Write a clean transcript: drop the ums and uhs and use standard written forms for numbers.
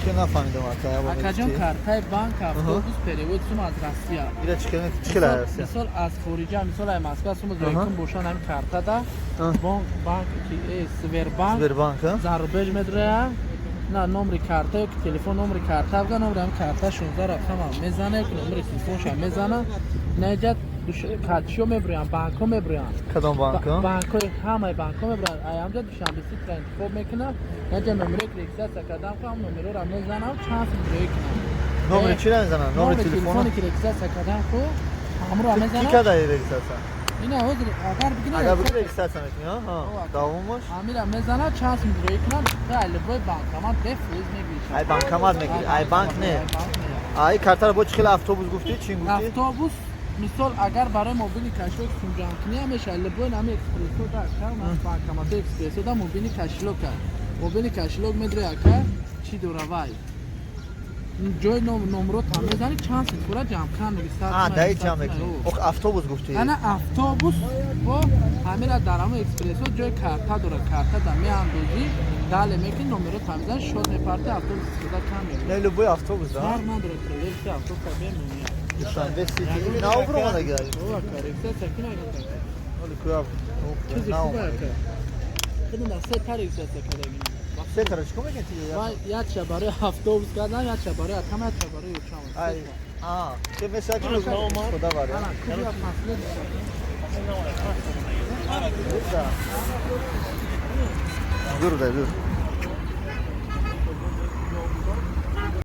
که نفهمیدم اکاجان کارتای بانک автобус перевод сум аз Россия. اینا چیکار هست؟ مثال از خارج مثال از مسکو سوم زایکم بوشان هم کارتا دا بانک کی سویربانک سویربانک زاربج مدره نه نمره کارتا که تلفن نمره کارتا بگن نمره هم کارتا 16 رقم میزنه که نمره تلفنش میزنه نجات کاتشو میبرن بانکو میبرن کدام بانک بانکو همه بانکو میبرن ایامجا دوشنبه سی ترانسفر میکنه نجات نمره رکساس کردم که هم نمره را میزنه و چانس میگیره نمره چی میزنن نمره تلفن که رکساس کردم خو همرو میزنه کی کدای رکساس اینا حضور اگر بگیره اگر بگیره رکساس میکنه ها دومش امیر میزنه چانس میگیره کنن خیلی بای بانکمات بفروز میگیره ای بانکمات میگیره ای بانک نه ای کارت رو با چه اتوبوس گفتی چی گفتی اتوبوس مثال اگر برای موبیل کشلوک سونجان کنی همیشه لبون همه اکسپرسو دا کار من بانکمات اکسپرسو دا موبیل کشلوک موبیل کشلوک میدره اگر چی دوروای جای نمرو تا میزنی چانس پورا جمع کن میگه دای جمع میکنی اوه اتوبوس گفتی انا اتوبوس و همین درام اکسپرسو جای کارتا داره کارتا دا می اندازی داله میکنی نمرو تا میزنی شد میپرتی اتوبوس صدا کم میگیره نه لبوی اتوبوس دا کار نداره که اتوبوس بمونی دوشنبه سی نه برو من گیرم او کارکس سکین اگه ولی کواب چیزی خوبه که خودم سه تاریخ سکین سه تا چیکار میکنی و یا چه برای اتوبوس کردن یا چه برای اتم یا چه برای چام ای که مثلا که خدا باره انا خوبی مسئله دور ده دور